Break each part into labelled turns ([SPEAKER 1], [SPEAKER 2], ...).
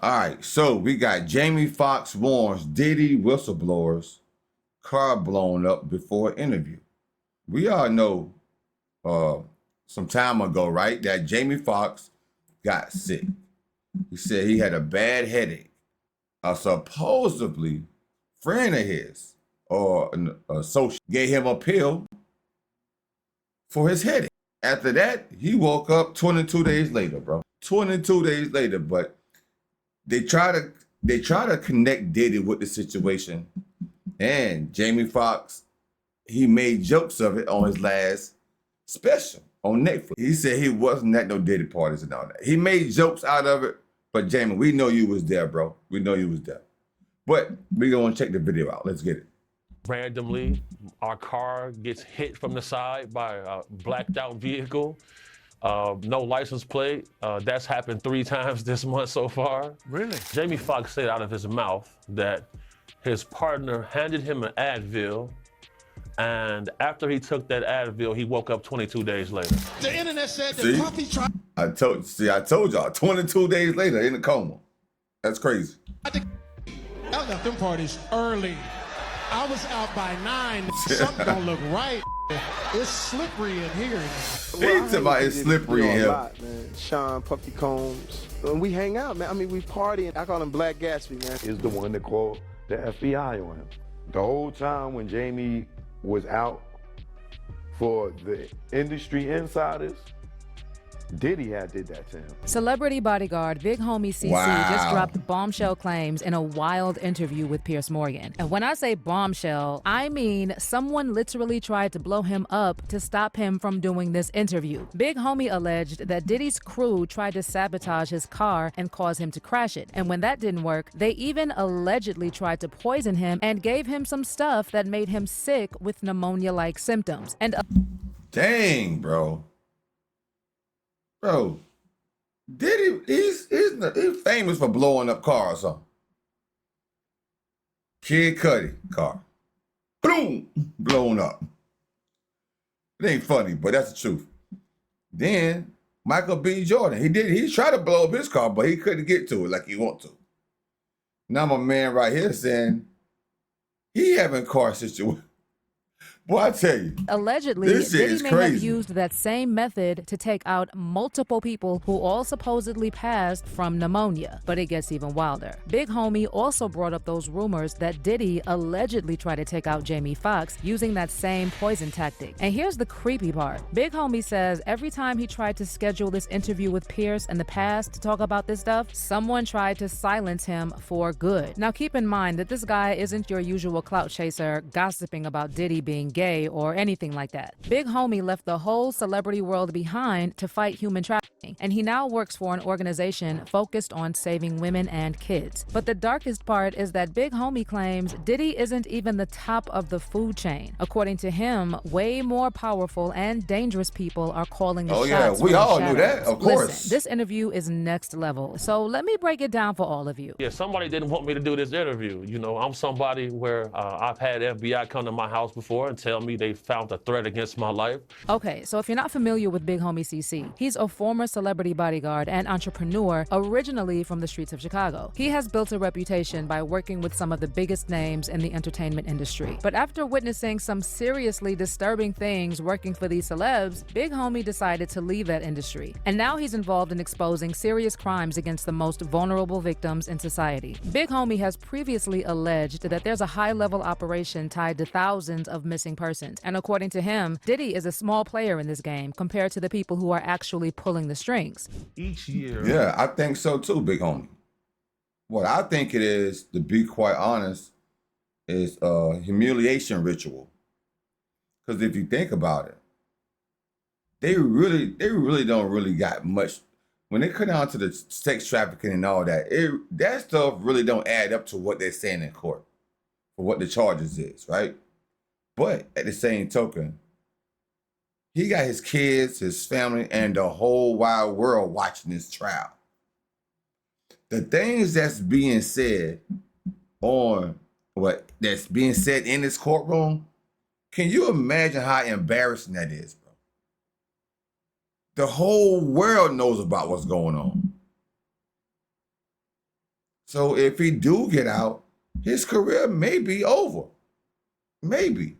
[SPEAKER 1] All right, so we got Jamie Foxx warns Diddy whistleblowers car blown up before interview. We all know some time ago, right, that Jamie Foxx got sick. He said he had a bad headache. A supposedly friend of his or an associate gave him a pill for his headache. After that, he woke up 22 days later, bro. 22 days later, but they try to connect Diddy with the situation, and Jamie Foxx, he made jokes of it on his last special on Netflix. He said he wasn't at no Diddy parties and all that. He made jokes out of it, but Jamie, we know you was there, bro. We know you was there. But we gonna check the video out. Let's get it.
[SPEAKER 2] Randomly, our car gets hit from the side by a blacked out vehicle. No license plate. That's happened 3 times this month so far.
[SPEAKER 3] Really?
[SPEAKER 2] Jamie Foxx said out of his mouth that his partner handed him an Advil, and after he took that Advil, he woke up 22 days later.
[SPEAKER 3] The internet said that Puffy tried
[SPEAKER 1] I told y'all, 22 days later in a coma. That's crazy.
[SPEAKER 3] to I left them parties early. I was out by 9. Something don't look right. It's slippery in here.
[SPEAKER 1] He's about it's slippery in here.
[SPEAKER 4] Lot, man. Sean, Puffy Combs. And we hang out, man. I mean, we party. I call him Black Gatsby, man.
[SPEAKER 5] Is the one that called the FBI on him. The whole time when Jamie was out for the industry insiders, Diddy did that to him.
[SPEAKER 6] Celebrity bodyguard Big Homie CC just dropped bombshell claims in a wild interview with Piers Morgan. And when I say bombshell, I mean someone literally tried to blow him up to stop him from doing this interview. Big Homie alleged that Diddy's crew tried to sabotage his car and cause him to crash it. And when that didn't work, they even allegedly tried to poison him and gave him some stuff that made him sick with pneumonia-like symptoms. And
[SPEAKER 1] dang, bro. Bro, Diddy, he's famous for blowing up cars or something. Kid Cudi car. Boom! Blown up. It ain't funny, but that's the truth. Then Michael B. Jordan, he tried to blow up his car, but he couldn't get to it like he want to. Now my man right here saying he having car situation. Boy, I tell you,
[SPEAKER 6] allegedly, Diddy may
[SPEAKER 1] crazy.
[SPEAKER 6] have used that same method to take out multiple people who all supposedly passed from pneumonia. But it gets even wilder. Big Homie also brought up those rumors that Diddy allegedly tried to take out Jamie Foxx using that same poison tactic. And here's the creepy part. Big Homie says every time he tried to schedule this interview with Piers in the past to talk about this stuff, someone tried to silence him for good. Now keep in mind that this guy isn't your usual clout chaser gossiping about Diddy being gay or anything like that. Big Homie left the whole celebrity world behind to fight human trafficking, and he now works for an organization focused on saving women and kids. But the darkest part is that Big Homie claims Diddy isn't even the top of the food chain. According to him, way more powerful and dangerous people are calling the shots.
[SPEAKER 1] Oh yeah, we all knew that, of course.
[SPEAKER 6] Listen, this interview is next level, so let me break it down for all of you.
[SPEAKER 2] Yeah, somebody didn't want me to do this interview. You know, I'm somebody where I've had FBI come to my house before and tell me they found a threat against my life.
[SPEAKER 6] Okay, so if you're not familiar with Big Homie CC, he's a former celebrity bodyguard and entrepreneur originally from the streets of Chicago. He has built a reputation by working with some of the biggest names in the entertainment industry. But after witnessing some seriously disturbing things working for these celebs, Big Homie decided to leave that industry. And now he's involved in exposing serious crimes against the most vulnerable victims in society. Big Homie has previously alleged that there's a high-level operation tied to thousands of missing persons. And according to him, Diddy is a small player in this game compared to the people who are actually pulling the strings.
[SPEAKER 2] Each year.
[SPEAKER 1] Yeah, I think so too, Big Homie. What I think it is, to be quite honest, is a humiliation ritual. Because if you think about it, they really don't really got much. When they come down to the sex trafficking and all that, that stuff really don't add up to what they're saying in court for what the charges is, right? But at the same token, he got his kids, his family, and the whole wide world watching this trial. The things that's being said that's being said in this courtroom, can you imagine how embarrassing that is, bro? The whole world knows about what's going on. So if he do get out, his career may be over. Maybe.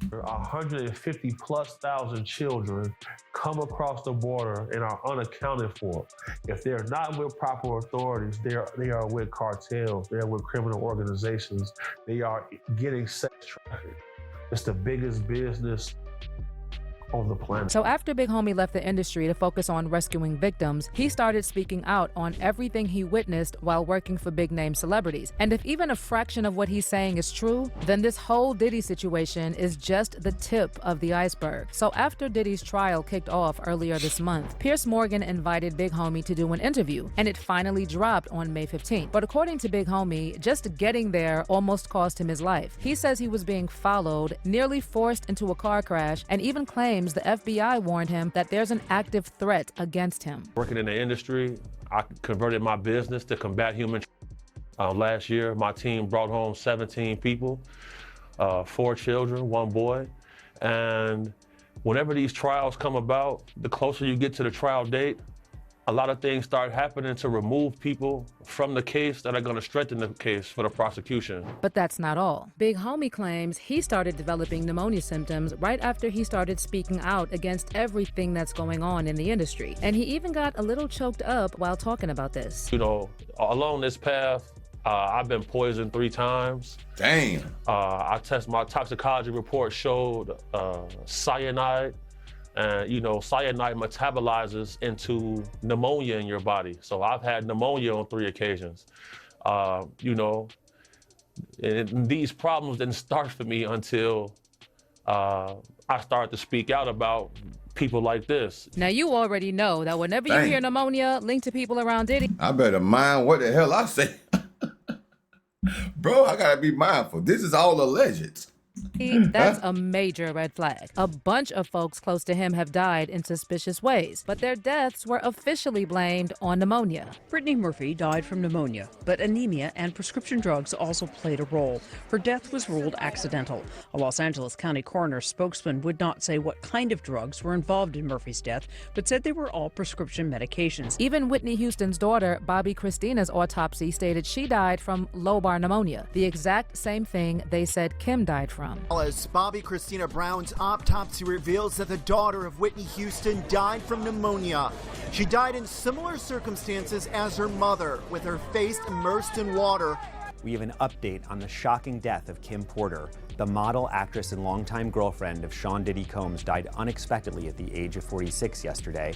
[SPEAKER 2] 150,000+ children come across the border and are unaccounted for. If they're not with proper authorities, they are with cartels, they are with criminal organizations, they are getting sex trafficked. It's the biggest business on the planet.
[SPEAKER 6] So after Big Homie left the industry to focus on rescuing victims, he started speaking out on everything he witnessed while working for big-name celebrities. And if even a fraction of what he's saying is true, then this whole Diddy situation is just the tip of the iceberg. So after Diddy's trial kicked off earlier this month, Piers Morgan invited Big Homie to do an interview, and it finally dropped on May 15th. But according to Big Homie, just getting there almost cost him his life. He says he was being followed, nearly forced into a car crash, and even claims the FBI warned him that there's an active threat against him.
[SPEAKER 2] Working in the industry, I converted my business to combat human last year. My team brought home 17 people, 4 children, 1 boy. And whenever these trials come about, the closer you get to the trial date, a lot of things start happening to remove people from the case that are going to strengthen the case for the prosecution.
[SPEAKER 6] But that's not all. Big Homie claims he started developing pneumonia symptoms right after he started speaking out against everything that's going on in the industry. And he even got a little choked up while talking about this.
[SPEAKER 2] You know, along this path, I've been poisoned 3 times.
[SPEAKER 1] Damn.
[SPEAKER 2] My toxicology report showed cyanide. And, you know, cyanide metabolizes into pneumonia in your body. So I've had pneumonia on 3 occasions. You know, and these problems didn't start for me until I started to speak out about people like this.
[SPEAKER 6] Now, you already know that whenever you hear pneumonia linked to people around Diddy,
[SPEAKER 1] I better mind what the hell I say. Bro, I gotta be mindful. This is all alleged.
[SPEAKER 6] that's a major red flag. A bunch of folks close to him have died in suspicious ways, but their deaths were officially blamed on pneumonia.
[SPEAKER 7] Brittany Murphy died from pneumonia, but anemia and prescription drugs also played a role. Her death was ruled accidental. A Los Angeles County coroner spokesman would not say what kind of drugs were involved in Murphy's death, but said they were all prescription medications.
[SPEAKER 6] Even Whitney Houston's daughter, Bobby Christina's autopsy stated she died from lobar pneumonia, the exact same thing they said Kim died from.
[SPEAKER 8] As Bobby Christina Brown's autopsy reveals that the daughter of Whitney Houston died from pneumonia. She died in similar circumstances as her mother, with her face immersed in water.
[SPEAKER 9] We have an update on the shocking death of Kim Porter. The model, actress, and longtime girlfriend of Sean Diddy Combs died unexpectedly at the age of 46 yesterday.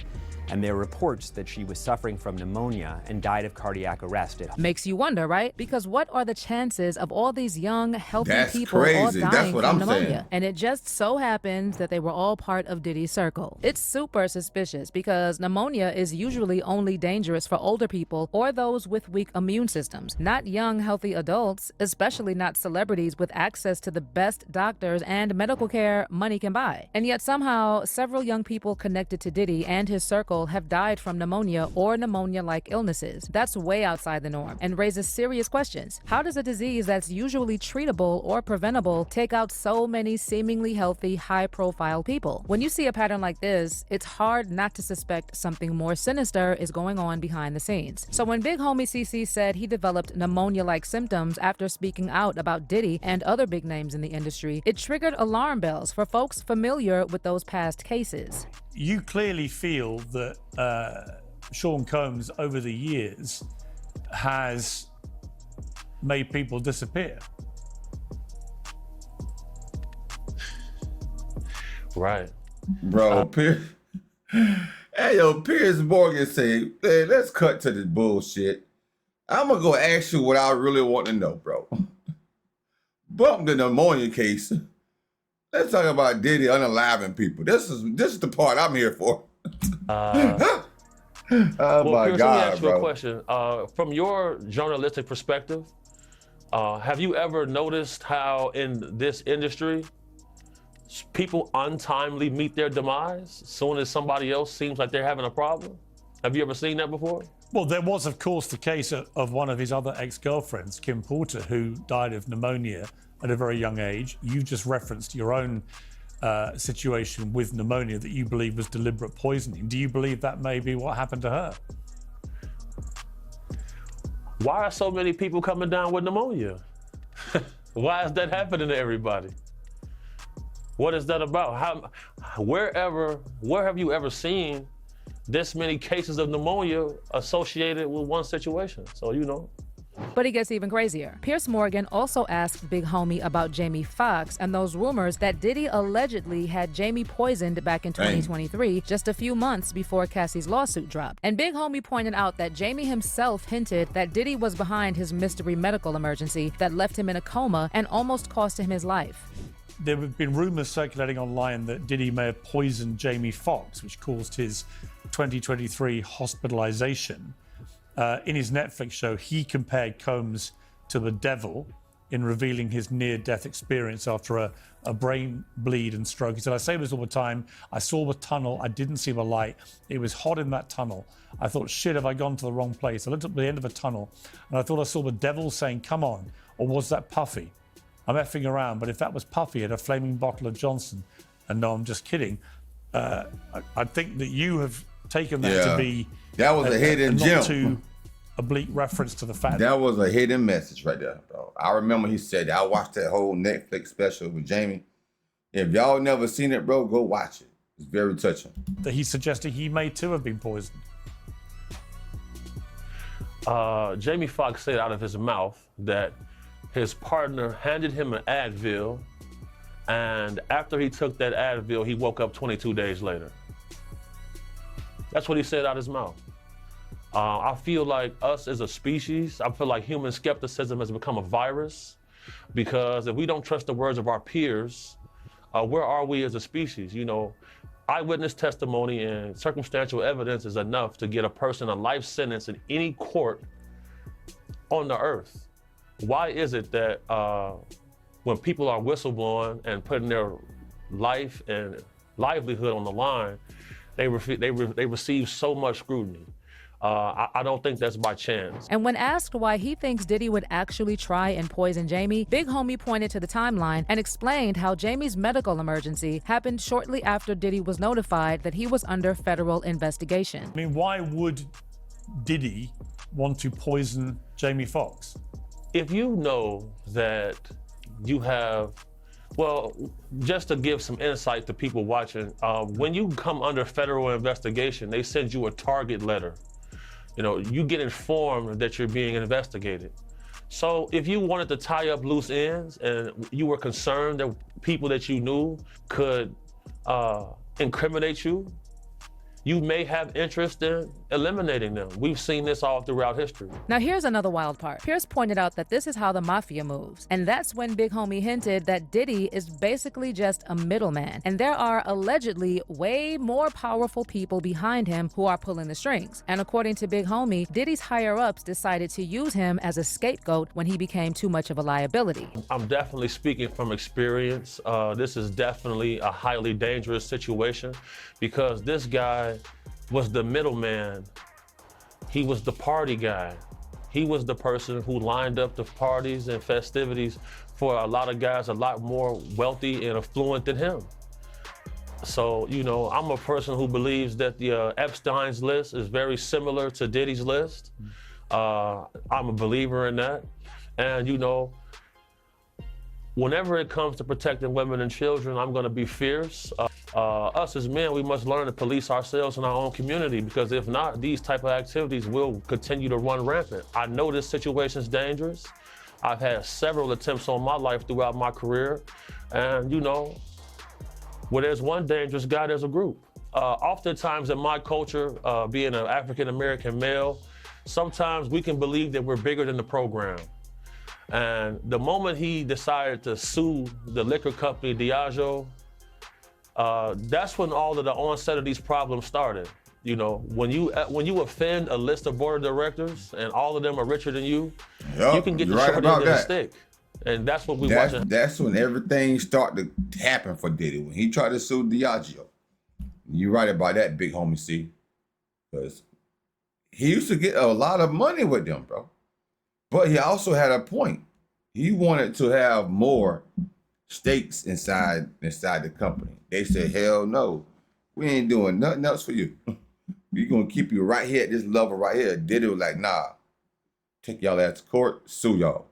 [SPEAKER 9] And there are reports that she was suffering from pneumonia and died of cardiac arrest at home.
[SPEAKER 6] Makes you wonder, right? Because what are the chances of all these young, healthy people
[SPEAKER 1] crazy.
[SPEAKER 6] all
[SPEAKER 1] That's
[SPEAKER 6] dying
[SPEAKER 1] what
[SPEAKER 6] from
[SPEAKER 1] I'm
[SPEAKER 6] pneumonia?
[SPEAKER 1] saying.
[SPEAKER 6] And it just so happens that they were all part of Diddy's circle. It's super suspicious because pneumonia is usually only dangerous for older people or those with weak immune systems, not young, healthy adults, especially not celebrities with access to the best doctors and medical care money can buy. And yet somehow, several young people connected to Diddy and his circle have died from pneumonia or pneumonia-like illnesses. That's way outside the norm and raises serious questions. How does a disease that's usually treatable or preventable take out so many seemingly healthy, high-profile people? When you see a pattern like this, it's hard not to suspect something more sinister is going on behind the scenes. So when Big Homie CC said he developed pneumonia-like symptoms after speaking out about Diddy and other big names in the industry, it triggered alarm bells for folks familiar with those past cases.
[SPEAKER 10] You clearly feel that Sean Combs over the years has made people disappear.
[SPEAKER 2] Right.
[SPEAKER 1] Bro, hey, yo, Piers Morgan said, hey, let's cut to the bullshit. I'm going to go ask you what I really want to know, bro. Bump the pneumonia case. Let's talk about Diddy unaliving people. This is the part I'm here for. Oh
[SPEAKER 2] well,
[SPEAKER 1] my
[SPEAKER 2] Piers,
[SPEAKER 1] God,
[SPEAKER 2] let me ask you
[SPEAKER 1] bro.
[SPEAKER 2] a question. From your journalistic perspective, have you ever noticed how in this industry, people untimely meet their demise as soon as somebody else seems like they're having a problem? Have you ever seen that before?
[SPEAKER 10] Well, there was, of course, the case of one of his other ex-girlfriends, Kim Porter, who died of pneumonia at a very young age. You just referenced your own situation with pneumonia that you believe was deliberate poisoning. Do you believe that may be what happened to her?
[SPEAKER 2] Why are so many people coming down with pneumonia? Why is that happening to everybody? What is that about? Where have you ever seen this many cases of pneumonia associated with one situation? So, you know.
[SPEAKER 6] But it gets even crazier. Piers Morgan also asked Big Homie about Jamie Foxx and those rumors that Diddy allegedly had Jamie poisoned back in 2023, just a few months before Cassie's lawsuit dropped. And Big Homie pointed out that Jamie himself hinted that Diddy was behind his mystery medical emergency that left him in a coma and almost cost him his life.
[SPEAKER 10] There have been rumors circulating online that Diddy may have poisoned Jamie Foxx, which caused his 2023 hospitalization. In his Netflix show, he compared Combs to the devil in revealing his near-death experience after a brain bleed and stroke. He said, I say this all the time. I saw the tunnel. I didn't see the light. It was hot in that tunnel. I thought, shit, have I gone to the wrong place? I looked at the end of a tunnel and I thought I saw the devil saying, come on. Or was that Puffy? I'm effing around, but if that was Puffy at a flaming bottle of Johnson, and no, I'm just kidding, I think that you have taken that to be
[SPEAKER 1] that was a hidden gem.
[SPEAKER 10] Not too oblique reference to the fact
[SPEAKER 1] that was a hidden message right there, bro. I remember he said that. I watched that whole Netflix special with Jamie. If y'all never seen it, bro, go watch it. It's very touching.
[SPEAKER 10] That he's suggesting he may too have been poisoned.
[SPEAKER 2] Jamie Foxx said out of his mouth that his partner handed him an Advil, and after he took that Advil, he woke up 22 days later. That's what he said out of his mouth. I feel like us as a species, I feel like human skepticism has become a virus, because if we don't trust the words of our peers, where are we as a species? You know, eyewitness testimony and circumstantial evidence is enough to get a person a life sentence in any court on the earth. Why is it that when people are whistleblowing and putting their life and livelihood on the line, they receive so much scrutiny? I don't think that's by chance.
[SPEAKER 6] And when asked why he thinks Diddy would actually try and poison Jamie, Big Homie pointed to the timeline and explained how Jamie's medical emergency happened shortly after Diddy was notified that he was under federal investigation.
[SPEAKER 10] I mean, why would Diddy want to poison Jamie Foxx?
[SPEAKER 2] If you know that you have, well, just to give some insight to people watching, when you come under federal investigation, they send you a target letter. You know, you get informed that you're being investigated. So if you wanted to tie up loose ends and you were concerned that people that you knew could incriminate you, you may have interest in eliminating them. We've seen this all throughout history.
[SPEAKER 6] Now here's another wild part. Pierce pointed out that this is how the mafia moves. And that's when Big Homie hinted that Diddy is basically just a middleman. And there are allegedly way more powerful people behind him who are pulling the strings. And according to Big Homie, Diddy's higher-ups decided to use him as a scapegoat when he became too much of a liability.
[SPEAKER 2] I'm definitely speaking from experience. This is definitely a highly dangerous situation, because this guy was the middleman. He was the party guy. He was the person who lined up the parties and festivities for a lot of guys a lot more wealthy and affluent than him. So, you know, I'm a person who believes that the Epstein's list is very similar to Diddy's list. I'm a believer in that. And, you know, whenever it comes to protecting women and children, I'm gonna be fierce. Us as men, we must learn to police ourselves in our own community, because if not, these type of activities will continue to run rampant. I know this situation is dangerous. I've had several attempts on my life throughout my career. And you know, where there's one dangerous guy, there's a group. Oftentimes in my culture, being an African-American male, sometimes we can believe that we're bigger than the program. And the moment he decided to sue the liquor company Diageo, that's when all of the onset of these problems started. You know, when you offend a list of board of directors and all of them are richer than you, you can get the short end of the stick. And that's what we watching.
[SPEAKER 1] That's when everything started to happen for Diddy, when he tried to sue Diageo. You're right about that, Big Homie C. Because he used to get a lot of money with them, bro. But he also had a point. He wanted to have more stakes inside the company. They said, hell no, we ain't doing nothing else for you. We're gonna keep you right here at this level right here. Diddy was like, nah, take y'all ass to court, sue y'all.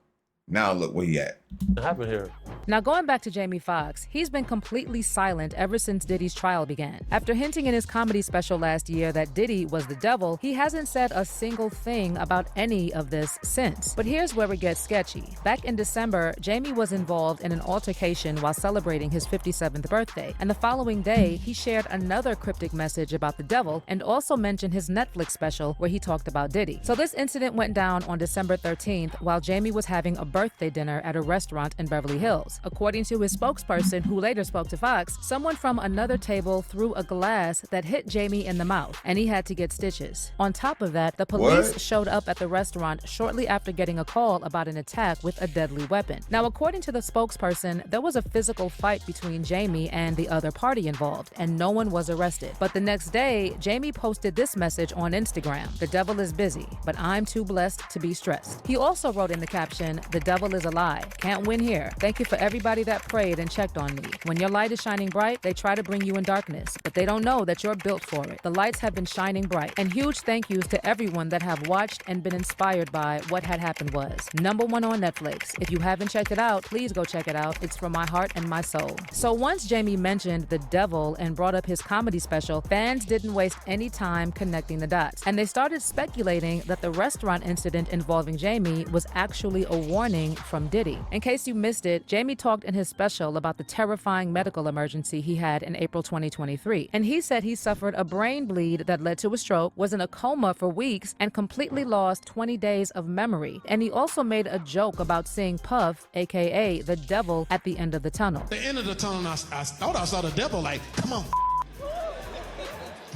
[SPEAKER 1] Now look where he at.
[SPEAKER 2] What happened here?
[SPEAKER 6] Now, going back to Jamie Foxx, he's been completely silent ever since Diddy's trial began. After hinting in his comedy special last year that Diddy was the devil, he hasn't said a single thing about any of this since. But here's where it gets sketchy. Back in December, Jamie was involved in an altercation while celebrating his 57th birthday, and the following day, he shared another cryptic message about the devil and also mentioned his Netflix special where he talked about Diddy. So this incident went down on December 13th while Jamie was having a birthday dinner at a restaurant in Beverly Hills. According to his spokesperson, who later spoke to Fox, someone from another table threw a glass that hit Jamie in the mouth, and he had to get stitches. On top of that, the police showed up at the restaurant shortly after getting a call about an attack with a deadly weapon. Now, according to the spokesperson, there was a physical fight between Jamie and the other party involved, and no one was arrested. But the next day, Jamie posted this message on Instagram: "The devil is busy, but I'm too blessed to be stressed." He also wrote in the caption, "The devil is a lie. Can't win here. Thank you for everybody that prayed and checked on me. When your light is shining bright, they try to bring you in darkness, but they don't know that you're built for it. The lights have been shining bright." And huge thank yous to everyone that have watched and been inspired by what had happened was. #1 on Netflix. If you haven't checked it out, please go check it out. It's from my heart and my soul. So once Jamie mentioned the devil and brought up his comedy special, fans didn't waste any time connecting the dots. And they started speculating that the restaurant incident involving Jamie was actually a warning from Diddy. In case you missed it, Jamie talked in his special about the terrifying medical emergency he had in April 2023. And he said he suffered a brain bleed that led to a stroke, was in a coma for weeks, and completely lost 20 days of memory. And he also made a joke about seeing Puff, aka the devil, at the end of the tunnel.
[SPEAKER 3] At the end of the tunnel, I thought I saw the devil, like, come on.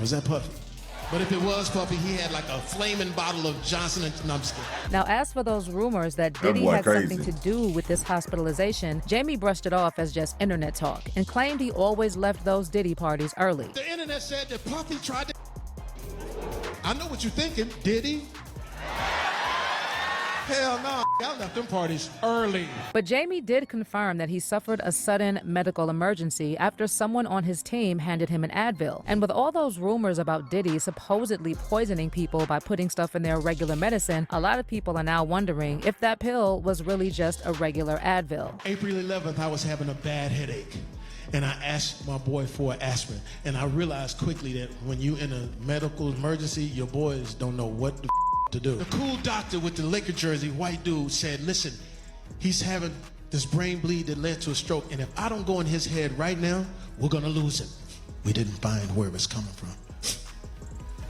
[SPEAKER 3] Was that Puffy? But if it was Puffy, he had like a flaming bottle of Johnson & No, I'm just kidding.
[SPEAKER 6] Now, as for those rumors that Diddy had something to do with this hospitalization, Jamie brushed it off as just internet talk and claimed he always left those Diddy parties early.
[SPEAKER 3] The internet said that Puffy tried to... I know what you're thinking. Did he? Hell no, I left them parties early.
[SPEAKER 6] But Jamie did confirm that he suffered a sudden medical emergency after someone on his team handed him an Advil. And with all those rumors about Diddy supposedly poisoning people by putting stuff in their regular medicine, a lot of people are now wondering if that pill was really just a regular Advil.
[SPEAKER 3] April 11th, I was having a bad headache, and I asked my boy for aspirin. And I realized quickly that when you in a medical emergency, your boys don't know what to do. The cool doctor with the Laker jersey, white dude, said, listen, he's having this brain bleed that led to a stroke, and if I don't go in his head right now, we're gonna lose him. We didn't find where it was coming from,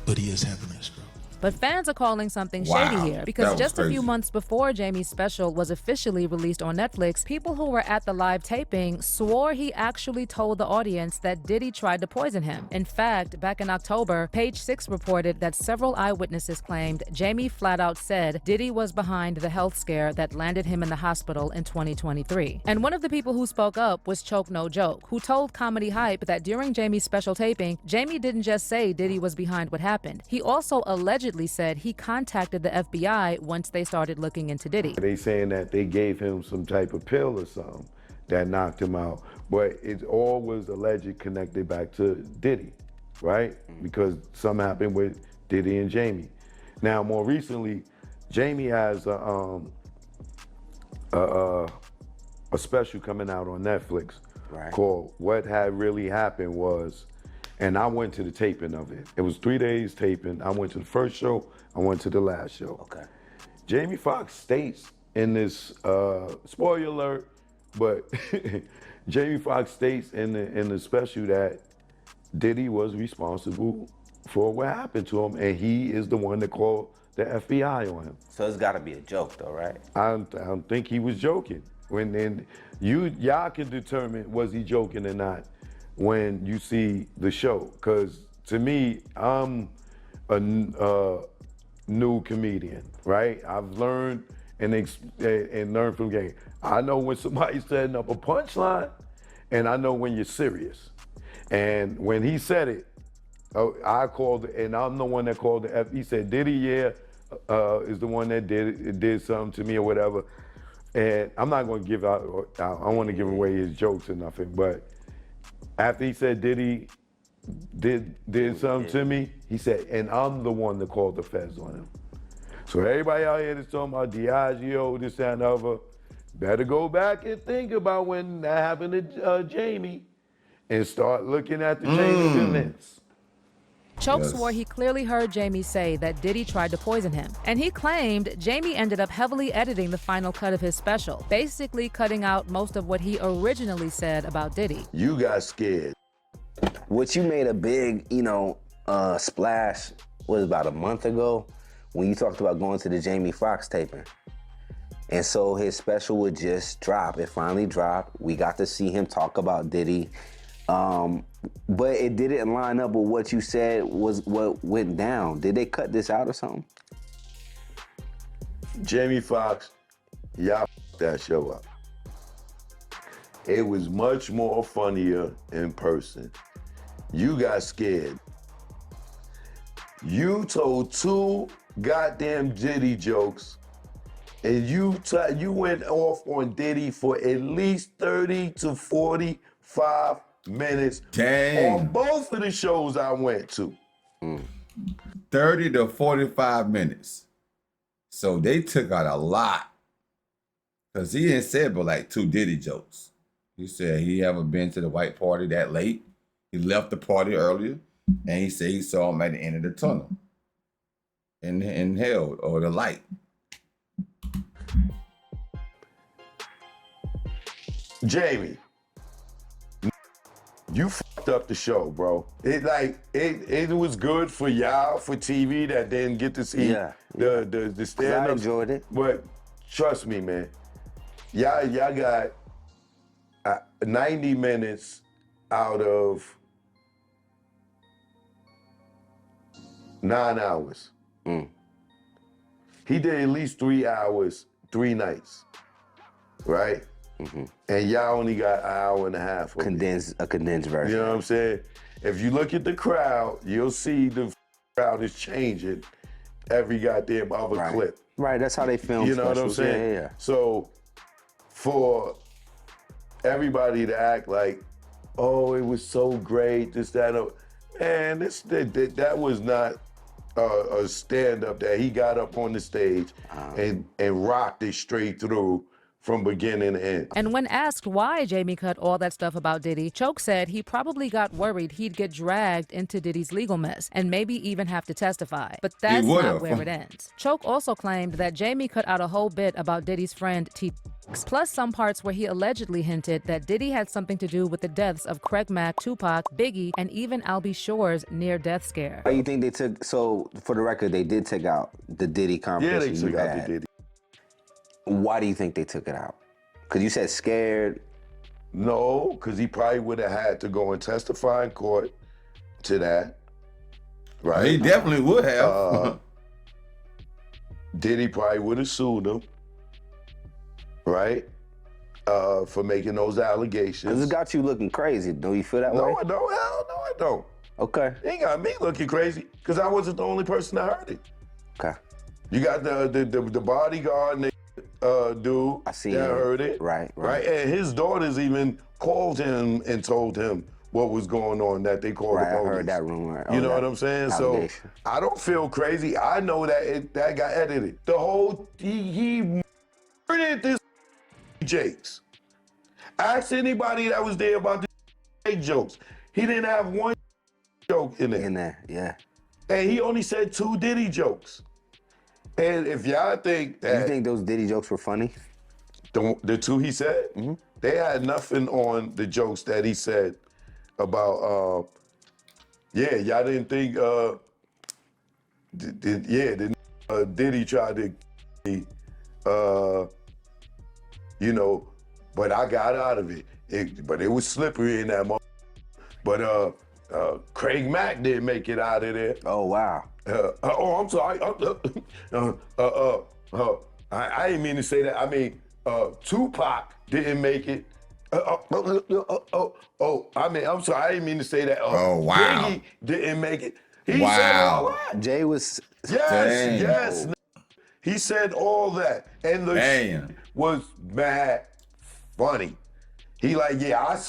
[SPEAKER 3] but he is having a stroke.
[SPEAKER 6] But fans are calling something shady here, because just a few months before Jamie's special was officially released on Netflix, people who were at the live taping swore he actually told the audience that Diddy tried to poison him. In fact, back in October, Page Six reported that several eyewitnesses claimed Jamie flat out said Diddy was behind the health scare that landed him in the hospital in 2023. And one of the people who spoke up was Choke No Joke, who told Comedy Hype that during Jamie's special taping, Jamie didn't just say Diddy was behind what happened. He also allegedly said he contacted the FBI once they started looking into Diddy.
[SPEAKER 5] They saying that they gave him some type of pill or something that knocked him out, but it all was alleged connected back to Diddy, right? Because something happened with Diddy and Jamie. Now, more recently, Jamie has a special coming out on Netflix called What Had Really Happened Was. And I went to the taping of it. It was 3 days taping. I went to the first show, I went to the last show.
[SPEAKER 11] Okay.
[SPEAKER 5] Jamie Foxx states in this, spoiler alert, but Jamie Foxx states in the special that Diddy was responsible for what happened to him, and he is the one that called the FBI on him.
[SPEAKER 11] So it's gotta be a joke though, right?
[SPEAKER 5] I don't think he was joking. Y'all can determine was he joking or not when you see the show, because to me, I'm a new comedian, right? I've learned and learned from game. I know when somebody's setting up a punchline, and I know when you're serious. And when he said it, I called, and I'm the one that called the F. He said, Diddy, is the one that did something to me or whatever. And I'm not going to give out, I don't want to give away his jokes or nothing, but after he said Diddy did something to me, he said, and I'm the one that called the feds on him. So everybody out here that's talking about Diageo, this, that, and the other, better go back and think about when that happened to Jamie and start looking at the chain of events.
[SPEAKER 6] Choke
[SPEAKER 1] Yes.
[SPEAKER 6] swore he clearly heard Jamie say that Diddy tried to poison him. And he claimed Jamie ended up heavily editing the final cut of his special, basically cutting out most of what he originally said about Diddy.
[SPEAKER 5] You got scared.
[SPEAKER 12] What you made a big, splash was about a month ago when you talked about going to the Jamie Foxx taping. And so his special would just drop. It finally dropped. We got to see him talk about Diddy. But it didn't line up with what you said was what went down. Did they cut this out or something?
[SPEAKER 5] Jamie Foxx, y'all f***ed that show up. It was much more funnier in person. You got scared. You told 2 goddamn Diddy jokes, and you went off on Diddy for at least 30 to 45 minutes on both of the shows I went to.
[SPEAKER 1] 30 to 45 minutes. So they took out a lot. Because he didn't say but like 2 Diddy jokes. He said he haven't been to the white party that late. He left the party earlier. And he said he saw him at the end of the tunnel. In hell, or the light.
[SPEAKER 5] Jamie, you f***ed up the show, bro. It was good for y'all, for TV, that didn't get to see the stand-up.
[SPEAKER 12] I enjoyed it.
[SPEAKER 5] But trust me, man, y'all got 90 minutes out of 9 hours. He did at least 3 hours, 3 nights, right? And y'all only got an hour and a half.
[SPEAKER 12] A condensed version.
[SPEAKER 5] You know what I'm saying? If you look at the crowd, you'll see the crowd is changing every goddamn other clip.
[SPEAKER 12] Right, that's how they film
[SPEAKER 5] You know what I'm
[SPEAKER 12] specials.
[SPEAKER 5] saying?
[SPEAKER 12] Yeah.
[SPEAKER 5] So for everybody to act like, oh, it was so great, this, that, man, that was not a stand-up that he got up on the stage and rocked it straight through from beginning to end.
[SPEAKER 6] And when asked why Jamie cut all that stuff about Diddy, Choke said he probably got worried he'd get dragged into Diddy's legal mess and maybe even have to testify. But that's not where it ends. Choke also claimed that Jamie cut out a whole bit about Diddy's friend T, plus some parts where he allegedly hinted that Diddy had something to do with the deaths of Craig Mack, Tupac, Biggie, and even Albie Shore's near-death scare.
[SPEAKER 12] Why you think they took, so for the record, they did take out the Diddy conversation?
[SPEAKER 5] Yeah, they took out the Diddy.
[SPEAKER 12] Why do you think they took it out? Because you said scared.
[SPEAKER 5] No, because he probably would have had to go and testify in court to that, right?
[SPEAKER 1] He definitely would have.
[SPEAKER 5] Diddy probably would have sued him, right? For making those allegations.
[SPEAKER 12] Because it got you looking crazy. Don't you feel that way?
[SPEAKER 5] No, I don't. Hell no, I don't.
[SPEAKER 12] Okay.
[SPEAKER 5] It ain't got me looking crazy, because I wasn't the only person that heard it.
[SPEAKER 12] Okay.
[SPEAKER 5] You got the bodyguard and dude
[SPEAKER 12] I see
[SPEAKER 5] that
[SPEAKER 12] him.
[SPEAKER 5] heard it.
[SPEAKER 12] Right.
[SPEAKER 5] And his daughters even called him and told him what was going on, that they called the police.
[SPEAKER 12] I heard that rumor.
[SPEAKER 5] You know what I'm saying? So I don't feel crazy. I know that that got edited. The whole, he murdered this Jakes. Ask anybody that was there about the jokes. He didn't have one joke in there.
[SPEAKER 12] In there, yeah.
[SPEAKER 5] And he only said 2 Diddy jokes. And if y'all think that...
[SPEAKER 12] You think those Diddy jokes were funny?
[SPEAKER 5] The 2 he said? They had nothing on the jokes that he said about, y'all didn't think, Diddy tried to, but I got out of it. But it was slippery in that moment. But Craig Mack didn't make it out of there.
[SPEAKER 12] Oh, wow.
[SPEAKER 5] I'm sorry. I didn't mean to say that. I mean, Tupac didn't make it. I'm sorry. I didn't mean to say that. Biggie didn't make it. He said all that.
[SPEAKER 12] Jay was...
[SPEAKER 5] Yes. He said all that. And the shit was mad funny. He like,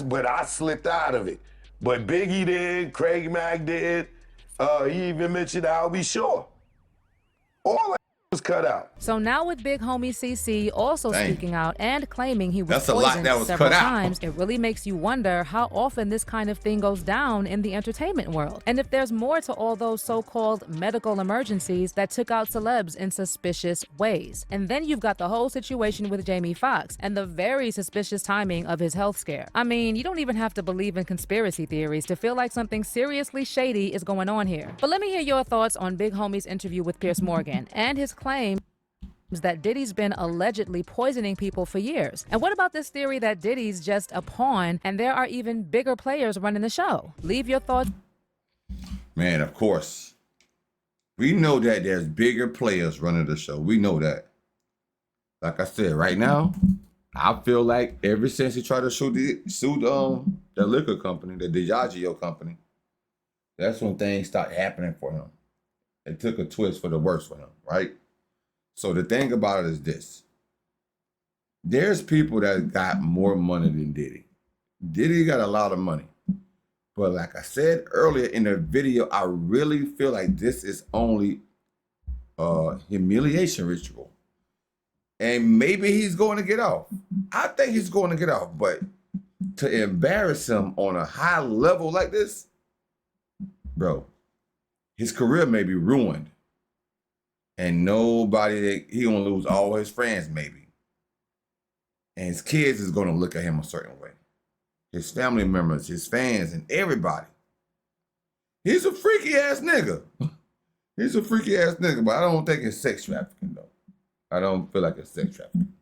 [SPEAKER 5] but I slipped out of it. But Biggie did, Craig Mack did. He even mentioned Albie Shore. All that was cut out.
[SPEAKER 6] So now with Big Homie CC also
[SPEAKER 1] Dang.
[SPEAKER 6] speaking out and claiming he was
[SPEAKER 1] That's a lot
[SPEAKER 6] poisoned
[SPEAKER 1] that was
[SPEAKER 6] several
[SPEAKER 1] cut out.
[SPEAKER 6] times, it really makes you wonder how often this kind of thing goes down in the entertainment world. And if there's more to all those so-called medical emergencies that took out celebs in suspicious ways. And then you've got the whole situation with Jamie Foxx and the very suspicious timing of his health scare. I mean, you don't even have to believe in conspiracy theories to feel like something seriously shady is going on here. But let me hear your thoughts on Big Homie's interview with Piers Morgan and his claim that Diddy's been allegedly poisoning people for years. And what about this theory that Diddy's just a pawn and there are even bigger players running the show? Leave your thoughts.
[SPEAKER 1] Man, of course. We know that there's bigger players running the show. We know that. Like I said, right now, I feel like ever since he tried to sue the liquor company, the Diageo company, that's when things started happening for him. It took a twist for the worse for him, right? So the thing about it is this. There's people that got more money than Diddy. Diddy got a lot of money. But like I said earlier in the video, I really feel like this is only a humiliation ritual. And maybe he's going to get off. I think he's going to get off. But to embarrass him on a high level like this, bro, his career may be ruined. And nobody, he gonna lose all his friends maybe. And his kids is gonna look at him a certain way. His family members, his fans, and everybody. He's a freaky ass nigga. He's a freaky ass nigga, but I don't think it's sex trafficking though. I don't feel like it's sex trafficking.